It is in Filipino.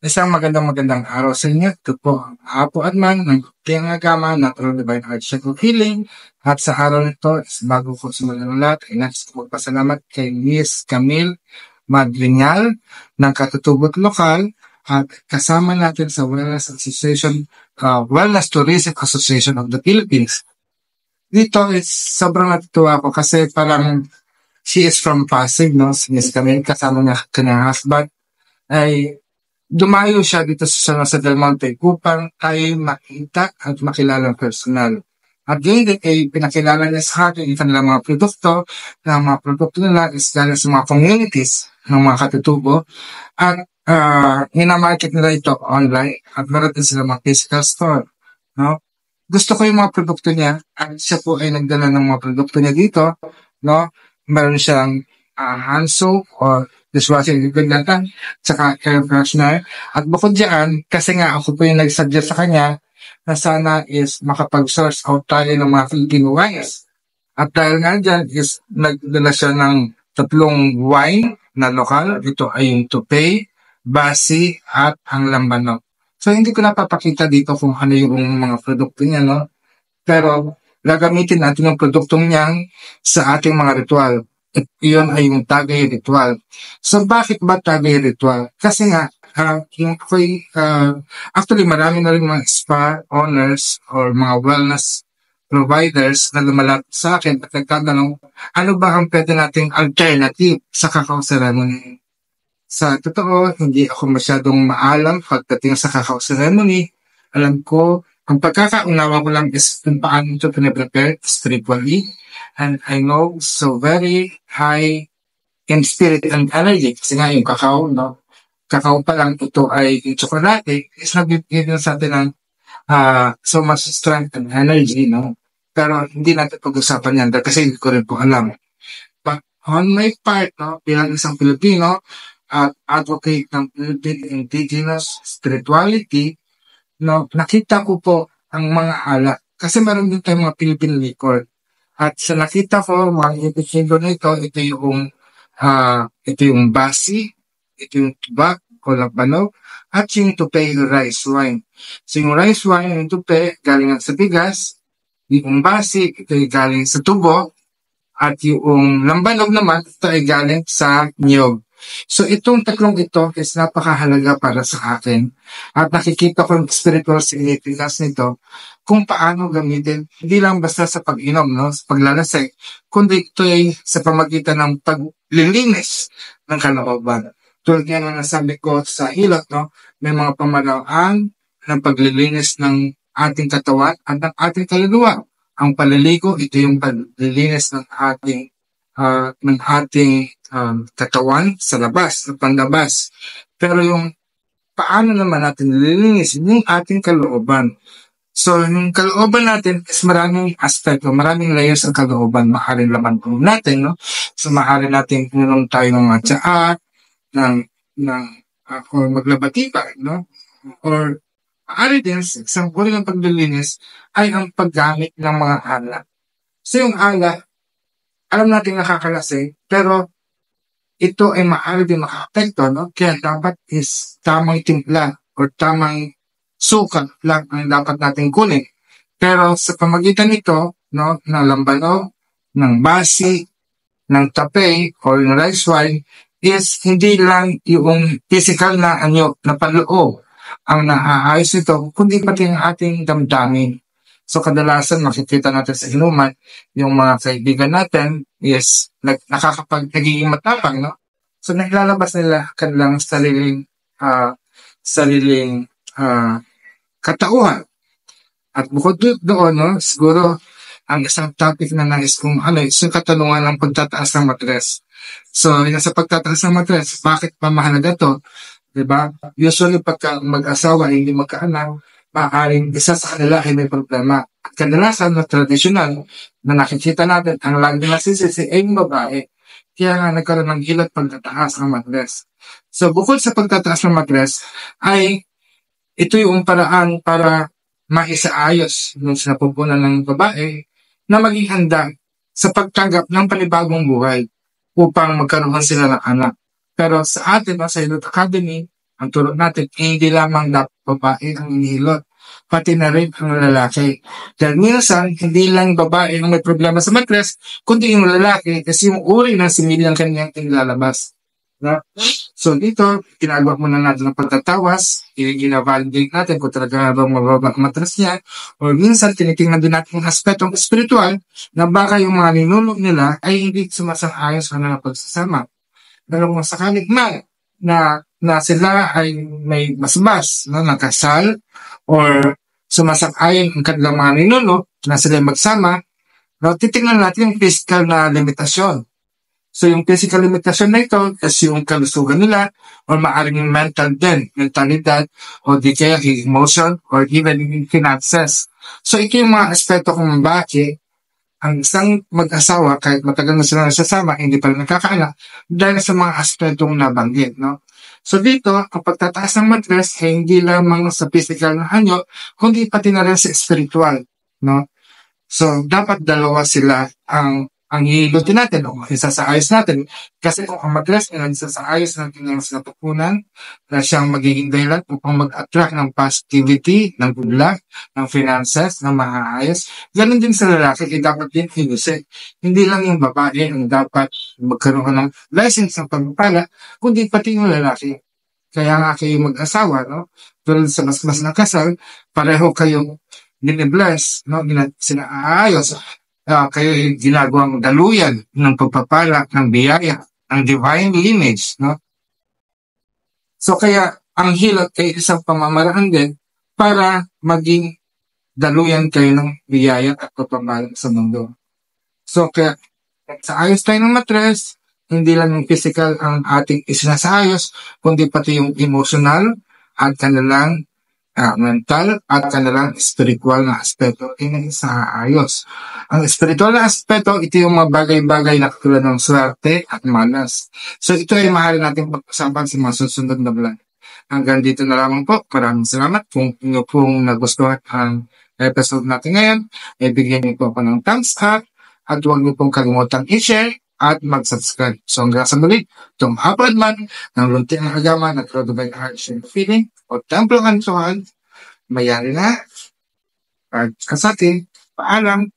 Isang magandang araw sa inyo. Ito po ang Apo Adman ng Kaya Gama Natural Divine Art Circle Healing. At sa araw nito, bago ko simulan ng lahat, ay nais ko magpasalamat kay Miss Camille Madrinyal ng Katutubot Lokal at kasama natin sa Wellness Association, Wellness Tourism Association of the Philippines. Dito is sobrang natutuwa ako kasi parang she is from Pasig, no? Si Miss Camille, kasama niya kanyang husband ay dumayo siya dito sa Del Monte upang tayo makita at makilala ng personal. At yun din ay pinakilala niya sa akin yung kanilang mga produkto, na mga produkto nila is galing sa mga communities ng mga katutubo at minamarket nila ito online at meron din sila mga physical store. No? Gusto ko yung mga produkto niya at siya po ay nagdala ng mga produkto niya dito. No? Meron siyang hand soap or dishwashing liquid natin, tsaka air freshener. At bukod dyan, kasi nga ako po yung nag-suggest sa kanya na sana is makapag-source out tayo ng mga Filipino wines. At dahil nga dyan is nagdala siya ng 3 wine na lokal. Ito ay yung Tupay, Basi, at ang Lambanog. So hindi ko napapakita dito kung ano yung mga produkto niya, no? Pero gagamitin natin yung produktong niyang sa ating mga ritual. At iyon ay yung Tagay Ritual. So bakit ba Tagay Ritual? Kasi nga, actually marami na rin mga spa owners or mga wellness providers na lumalapit sa akin at nagtatanong, ano ba ang pwede nating alternative sa cacao ceremony? Sa totoo, hindi ako masyadong maalam pagdating sa cacao ceremony. Alam ko, ang pagkakaunawa ko lang is kung paano ito pinaprepare spiritually. And I know so very high in spirit and energy. Kasi nga yung cacao, no? Cacao pa lang ito ay yung tsokolate is nagbibigay sa atin ng so much strength and energy, no? Pero hindi natin pag-usapan yan dahil kasi hindi ko rin po alam. But on my part, no, bilang isang Pilipino at advocate ng Philippine indigenous spirituality, no, nakita ko po ang mga alak. Kasi meron din tayong mga Philippine liquor. At sa nakita ko, mga epekendo na ito yung basi, ito yung tubak o labanog, at yung tupe rice wine. So yung rice wine, yung tupe, galing sa bigas, yung basi, ito ay galing sa tubo, at yung lambanog naman, ito ay galing sa niyog. So itong tatlong ito is napakahalaga para sa akin. At nakikita ko yung spiritual significance nito kung paano gamitin. Hindi lang basta sa pag-inom, no? Sa paglalasay, kundi ito ay sa pamagitan ng paglilinis ng kalooban. Tulad nga na nasabi ko sa hilot, no? May mga pamamaraan ng paglilinis ng ating katawan at ng ating kaluluwa. Ang paliligo, ito yung paglilinis ng ating katawan sa labas, sa panlabas. Pero yung paano naman natin nililinisin yung ating kalooban. So, yung kalooban natin is maraming aspect, maraming layers ang kalooban. Maaaring laman po natin, no? So, maaaring natin pinulong tayo ng mga tsaa, or maglabati pa, no? Or, maaari din, isang uri ng paglilinis ay ang paggamit ng mga alak. So, yung alak, alam natin nakakalasing, pero ito ay maaari din makaapekto, no? Kaya dapat is tamang timpla or tamang sukat lang ang dapat natin kunin. Pero sa pamagitan nito, no, ng lambanog, ng basi, ng tape or ng rice wine, is hindi lang yung physical na na panloob ang naaayos nito, kundi pati ang ating damdamin. So kadalasan makikita natin sa inuman, yung mga kaibigan natin is nagiging matapang, no? So nailalabas nila kanilang sariling katauhan. At bukod doon, no, siguro ang isang topic na nais kong is yung katanungan ng pagtataas ng matres. So, yung sa pagtataas ng matres, bakit pa mahalaga to? Diba? Usually, pagka mag-asawa, hindi magkaanak, maaaring isa sa kanila ay may problema. At kadalasan na tradisyonal na nakikita natin, ang lagi nasisisi ay yung babae. Kaya nga nagkaroon ng hilat pagtataas ng matres. So, bukod sa pagtataas ng matres, ay ito yung paraan para maisaayos nung sa napupunan ng babae na maging handa sa pagtanggap ng panibagong buhay upang magkaroon sila ng anak. Pero sa atin, sa Hilot Academy, ang turo natin, hindi lamang dapat babae ang inihilot, pati na rin ang lalaki. Dahil minsan, hindi lang babae ang may problema sa matres, kundi yung lalaki kasi yung uri ng similyang kanyang inilalabas. No? So dito, ginagawa muna natin ang pagtatawas, i-validate natin kung talaga bang mababa ang matres niya, o minsan tinitingnan din natin yung aspetong spiritual na baka yung mga ninuno nila ay hindi sumasang-ayon sa kanilang pagsasama. Pero kung sakaling man na sila ay may basbas, no, nakasal, or sumasang-ayon ang kanilang mga ninuno na sila magsama, no, titingnan natin yung physical na limitasyon. So yung physical limitasyon na ito is yung kalusugan nila or maaaring yung mental din, mentalidad o di kaya yung emotion or even yung finances. So ito yung mga aspeto kung bakit ang isang mag-asawa kahit matagal na sila nasasama, hindi pa rin nagkakaanak dahil sa mga aspetong nabanggit. No? So dito, ang pagtataas ng matres ay hindi lamang sa physical na anyo, kundi pati na rin sa spiritual. No? So, dapat dalawa sila ang hihilutin natin o isasaayos natin. Kasi kung ang matres ay isasaayos natin yung sinatukunan na siyang magiging dahilan upang mag-attract ng positivity, ng good luck, ng finances, ng maayos. Ganun din sa lalaki, dapat din hilusin. Hindi lang yung babae ang dapat magkaroon ng license ng pagpapala, kundi pati yung lalaki. Kaya nga kayo mag-asawa, no? Tulad sa mas ng kasal, pareho kayong binibless, no? Sinaayos. Kayo yung ginagawang daluyan ng pagpapala, ng biyaya, ng divine lineage, no? So kaya ang hilot ay isang pamamaraan din para maging daluyan kayo ng biyaya at pagpapala sa mundo. So kaya sa ayos tayo ng matres, hindi lang yung physical ang ating isinasaayos, kundi pati yung emotional at kanilang mental at kanilang spiritual na aspeto ay naisaayos. Ang spiritual na aspeto, ito yung mga bagay-bagay na katulad ng swerte at malas. So ito ay mahal natin pag-usapan sa mga susunod na vlog. Hanggang dito na lamang po. Maraming salamat. Kung inyo pong nagustuhan ang episode natin ngayon, bigyan niyo po ako ng thumbs up at huwag niyo pong kalimutang i-share at mag-subscribe. So hanggang sa muli, itong Upward Man ng Luntiang Agama na True Divine Heart Sharing Feeling o Templo ng Tuhan, mayari na at kasati, paalam.